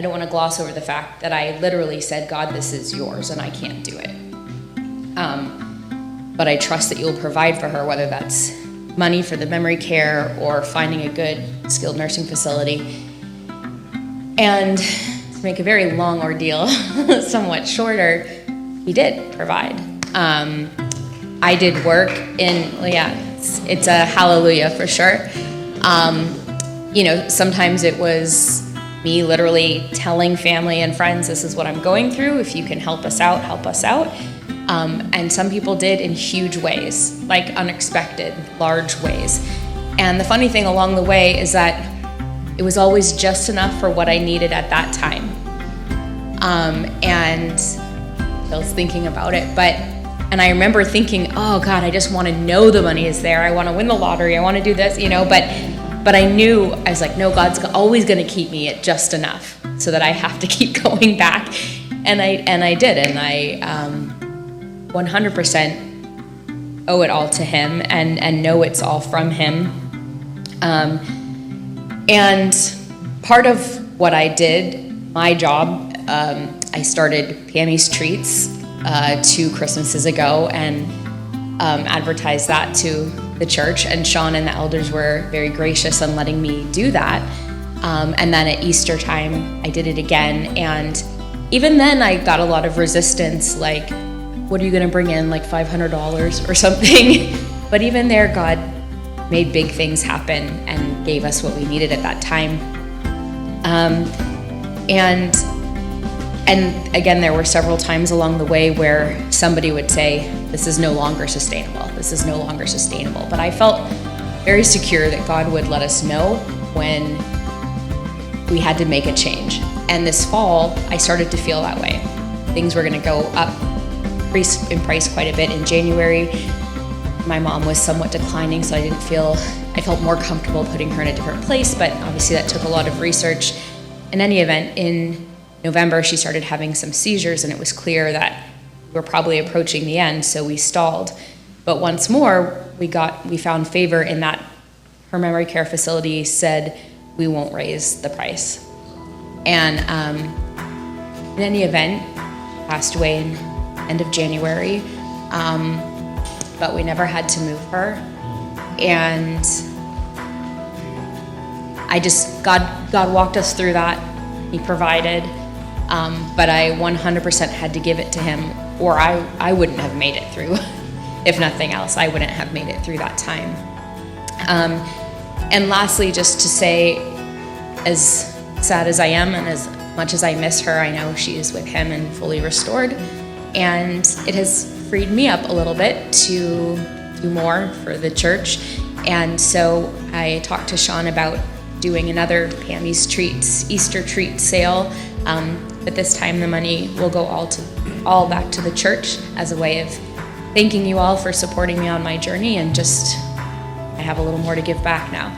I don't want to gloss over the fact that I literally said, God, this is yours and I can't do it. But I trust that you'll provide for her, whether that's money for the memory care or finding a good skilled nursing facility. And to make a very long ordeal somewhat shorter, he did provide. I did work in, it's a hallelujah for sure. Sometimes it was me literally telling family and friends, this is what I'm going through. If you can help us out, help us out. And some people did in huge ways, like unexpected, large ways. And the funny thing along the way is that it was always just enough for what I needed at that time. And I was thinking about it, and I remember thinking, oh God, I just want to know the money is there. I want to win the lottery. I want to do this, but I knew, I was like, no, God's always going to keep me at just enough so that I have to keep going back. And I did, and I 100% owe it all to him and know it's all from him. And part of what I did, my job, I started Pammy's Treats 2 Christmases ago and advertised that to the church, and Sean and the elders were very gracious in letting me do that. And then at Easter time, I did it again, and even then I got a lot of resistance, like, what are you gonna bring in, like $500 or something? But even there, God made big things happen and gave us what we needed at that time. And again, there were several times along the way where somebody would say, this is no longer sustainable. This is no longer sustainable. But I felt very secure that God would let us know when we had to make a change. And this fall, I started to feel that way. Things were gonna go up in price quite a bit in January. My mom was somewhat declining, so I felt more comfortable putting her in a different place, but obviously that took a lot of research. In any event, in November, she started having some seizures, and it was clear that we're probably approaching the end, so we stalled. But once more, we found favor in that her memory care facility said, we won't raise the price. And in any event, she passed away in end of January, but we never had to move her. And God walked us through that. He provided. But I 100% had to give it to him, or I wouldn't have made it through. If nothing else, I wouldn't have made it through that time. And lastly, just to say, as sad as I am and as much as I miss her, I know she is with him and fully restored. And it has freed me up a little bit to do more for the church. And so I talked to Sean about doing another Pammy's Treats Easter treat sale. But this time the money will go all back to the church as a way of thanking you all for supporting me on my journey, and just I have a little more to give back now.